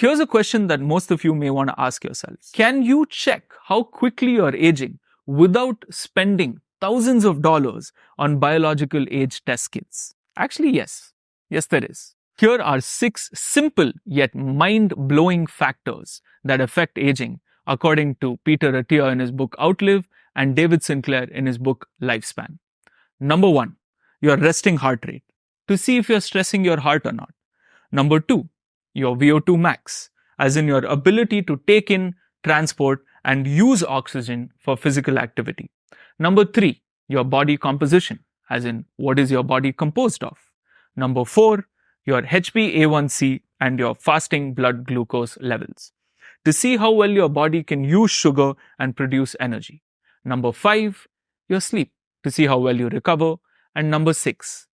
Here's a question that most of you may want to ask yourselves. Can you check how quickly you're aging without spending thousands of dollars on biological age test kits? Actually, yes. Yes, there is. Here are 6 simple yet mind-blowing factors that affect aging, according to Peter Attia in his book Outlive and David Sinclair in his book Lifespan. Number 1, your resting heart rate, to see if you're stressing your heart or not. Number 2, your VO2 max, as in your ability to take in, transport, and use oxygen for physical activity. Number 3, your body composition, as in what is your body composed of. Number 4, your HbA1c and your fasting blood glucose levels, to see how well your body can use sugar and produce energy. Number 5, your sleep, to see how well you recover. And number 6,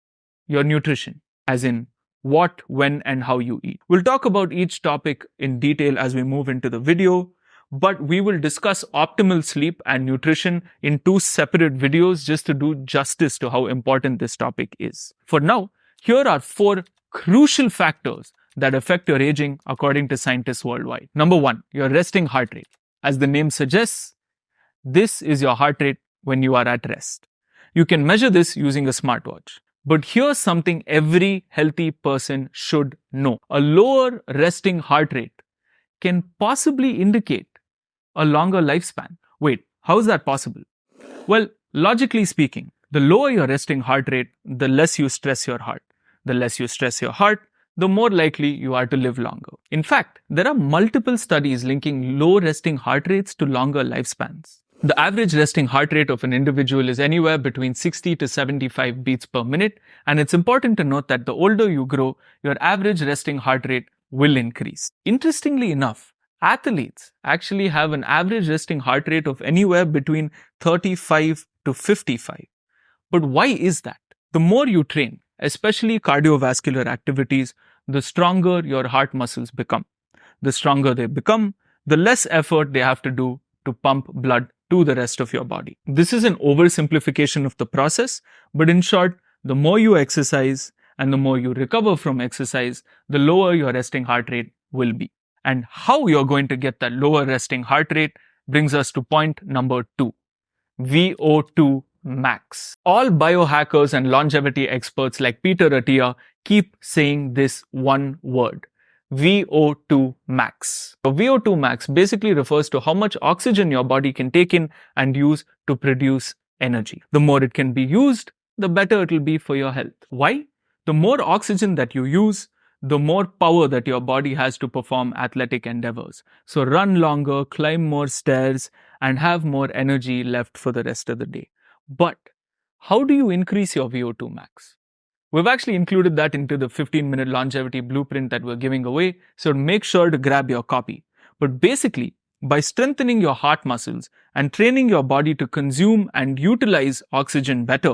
your nutrition, as in what, when, and how you eat. We'll talk about each topic in detail as we move into the video, but we will discuss optimal sleep and nutrition in 2 separate videos just to do justice to how important this topic is. For now, here are 4 crucial factors that affect your aging according to scientists worldwide. Number 1, your resting heart rate. As the name suggests, this is your heart rate when you are at rest. You can measure this using a smartwatch. But here's something every healthy person should know. A lower resting heart rate can possibly indicate a longer lifespan. Wait, how is that possible? Well, logically speaking, the lower your resting heart rate, the less you stress your heart. The less you stress your heart, the more likely you are to live longer. In fact, there are multiple studies linking low resting heart rates to longer lifespans. The average resting heart rate of an individual is anywhere between 60 to 75 beats per minute, and it's important to note that the older you grow, your average resting heart rate will increase. Interestingly enough, athletes actually have an average resting heart rate of anywhere between 35 to 55. But why is that? The more you train, especially cardiovascular activities, the stronger your heart muscles become. The stronger they become, the less effort they have to do to pump blood to the rest of your body. This is an oversimplification of the process, but in short, the more you exercise and the more you recover from exercise, the lower your resting heart rate will be. And how you're going to get that lower resting heart rate brings us to point number 2, VO2 max. All biohackers and longevity experts like Peter Attia keep saying this one word, VO2 max. So VO2 max basically refers to how much oxygen your body can take in and use to produce energy. The more it can be used, the better it will be for your health. Why? The more oxygen that you use, the more power that your body has to perform athletic endeavors. So run longer, climb more stairs, and have more energy left for the rest of the day. But how do you increase your VO2 max? We've actually included that into the 15-minute longevity blueprint that we're giving away, so make sure to grab your copy. But basically, by strengthening your heart muscles and training your body to consume and utilize oxygen better,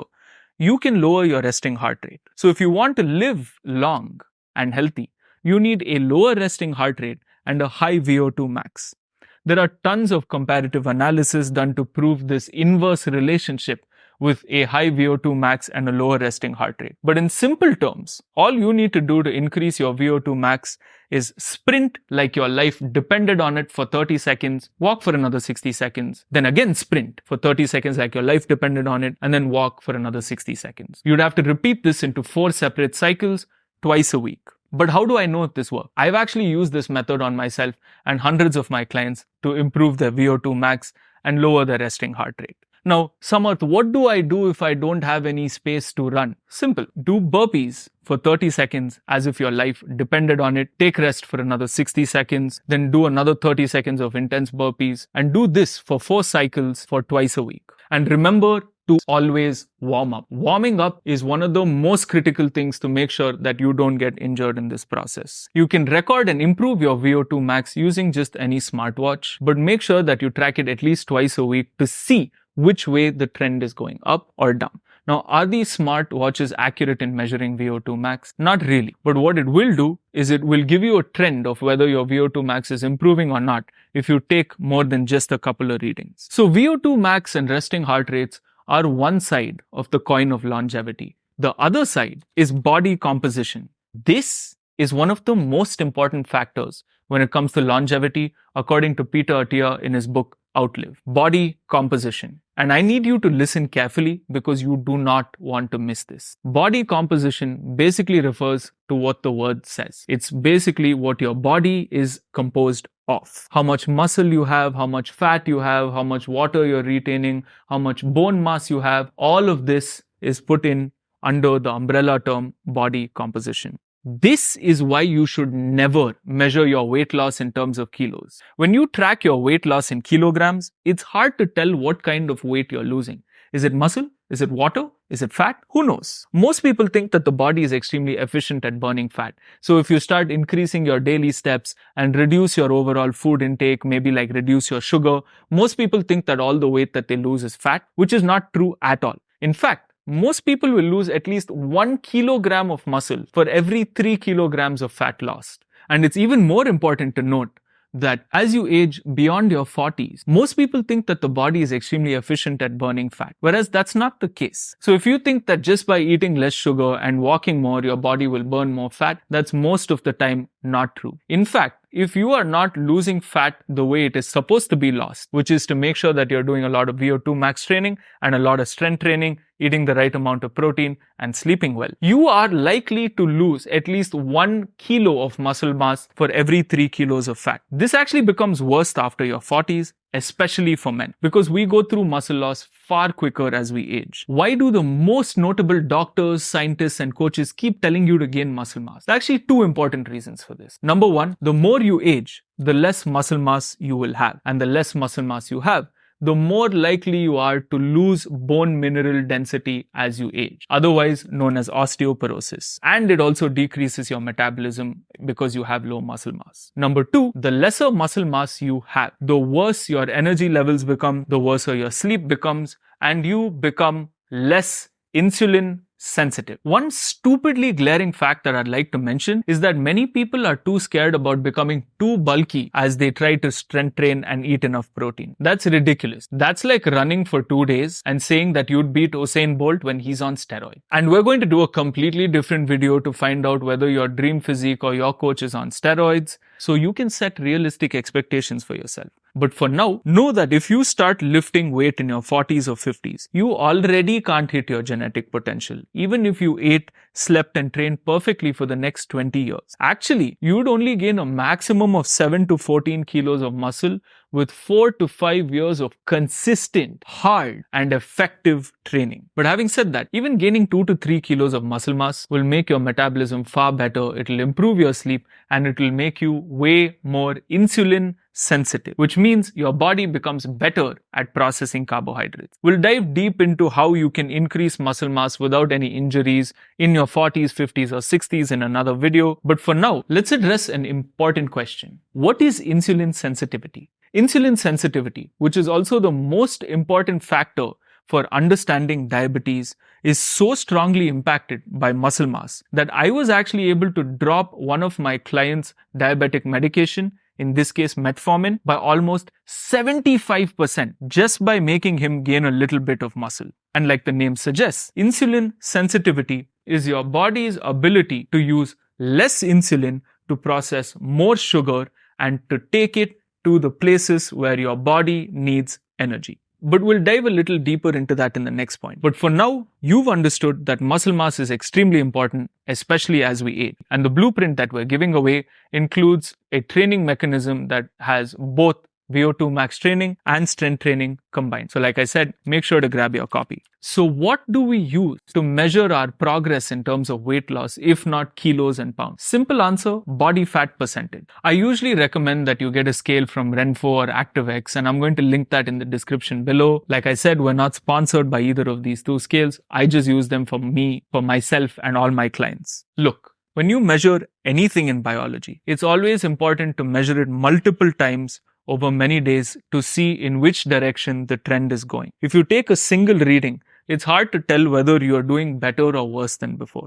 you can lower your resting heart rate. So if you want to live long and healthy, you need a lower resting heart rate and a high VO2 max. There are tons of comparative analysis done to prove this inverse relationship with a high VO2 max and a lower resting heart rate. But in simple terms, all you need to do to increase your VO2 max is sprint like your life depended on it for 30 seconds, walk for another 60 seconds, then again sprint for 30 seconds like your life depended on it, and then walk for another 60 seconds. You'd have to repeat this into 4 separate cycles twice a week. But how do I know if this works? I've actually used this method on myself and hundreds of my clients to improve their VO2 max and lower their resting heart rate. Now, Samarth, what do I do if I don't have any space to run? Simple. Do burpees for 30 seconds as if your life depended on it. Take rest for another 60 seconds. Then do another 30 seconds of intense burpees. And do this for 4 cycles for twice a week. And remember to always warm up. Warming up is one of the most critical things to make sure that you don't get injured in this process. You can record and improve your VO2 max using just any smartwatch, but make sure that you track it at least twice a week to see which way the trend is going, up or down. Now, are these smart watches accurate in measuring VO2 max? Not really. But what it will do is it will give you a trend of whether your VO2 max is improving or not if you take more than just a couple of readings. So VO2 max and resting heart rates are one side of the coin of longevity. The other side is body composition. This is one of the most important factors when it comes to longevity, according to Peter Attia in his book Outlive. Body composition. And I need you to listen carefully because you do not want to miss this. Body composition basically refers to what the word says. It's basically what your body is composed of. How much muscle you have, how much fat you have, how much water you're retaining, how much bone mass you have. All of this is put in under the umbrella term body composition. This is why you should never measure your weight loss in terms of kilos. When you track your weight loss in kilograms, it's hard to tell what kind of weight you're losing. Is it muscle? Is it water? Is it fat? Who knows? Most people think that the body is extremely efficient at burning fat. So if you start increasing your daily steps and reduce your overall food intake, maybe like reduce your sugar, most people think that all the weight that they lose is fat, which is not true at all. In fact, most people will lose at least 1 kilogram of muscle for every 3 kilograms of fat lost. And it's even more important to note that as you age beyond your 40s, most people think that the body is extremely efficient at burning fat, whereas that's not the case. So if you think that just by eating less sugar and walking more, your body will burn more fat, that's most of the time not true. In fact, if you are not losing fat the way it is supposed to be lost, which is to make sure that you're doing a lot of VO2 max training and a lot of strength training, eating the right amount of protein and sleeping well, you are likely to lose at least 1 kilo of muscle mass for every 3 kilos of fat. This actually becomes worse after your 40s, especially for men, because we go through muscle loss far quicker as we age. Why do the most notable doctors, scientists, and coaches keep telling you to gain muscle mass? There are actually 2 important reasons for this. Number 1, the more you age, the less muscle mass you will have. And the less muscle mass you have, the more likely you are to lose bone mineral density as you age, otherwise known as osteoporosis. And it also decreases your metabolism because you have low muscle mass. Number 2, the lesser muscle mass you have, the worse your energy levels become, the worse your sleep becomes, and you become less insulin sensitive. One stupidly glaring fact that I'd like to mention is that many people are too scared about becoming too bulky as they try to strength train and eat enough protein. That's ridiculous. That's like running for 2 days and saying that you'd beat Usain Bolt when he's on steroid. And we're going to do a completely different video to find out whether your dream physique or your coach is on steroids, so you can set realistic expectations for yourself. But for now, know that if you start lifting weight in your 40s or 50s, you already can't hit your genetic potential, even if you ate, slept and trained perfectly for the next 20 years. Actually, you would only gain a maximum of 7 to 14 kilos of muscle with 4 to 5 years of consistent, hard and effective training. But having said that, even gaining 2 to 3 kilos of muscle mass will make your metabolism far better, it will improve your sleep, and it will make you way more insulin sensitive, which means your body becomes better at processing carbohydrates. We'll dive deep into how you can increase muscle mass without any injuries in your 40s, 50s or 60s in another video. But for now, let's address an important question. What is insulin sensitivity? Insulin sensitivity, which is also the most important factor for understanding diabetes, is so strongly impacted by muscle mass that I was actually able to drop one of my clients' diabetic medication, in this case metformin, by almost 75% just by making him gain a little bit of muscle. And like the name suggests, insulin sensitivity is your body's ability to use less insulin to process more sugar and to take it to the places where your body needs energy. But we'll dive a little deeper into that in the next point. But for now, you've understood that muscle mass is extremely important, especially as we age. And the blueprint that we're giving away includes a training mechanism that has both VO2 max training and strength training combined. So like I said, make sure to grab your copy. So what do we use to measure our progress in terms of weight loss, if not kilos and pounds? Simple answer, body fat percentage. I usually recommend that you get a scale from Renfo or ActiveX, and I'm going to link that in the description below. Like I said, we're not sponsored by either of these 2 scales. I just use them for me, for myself and all my clients. Look, when you measure anything in biology, it's always important to measure it multiple times over many days to see in which direction the trend is going. If you take a single reading, it's hard to tell whether you are doing better or worse than before.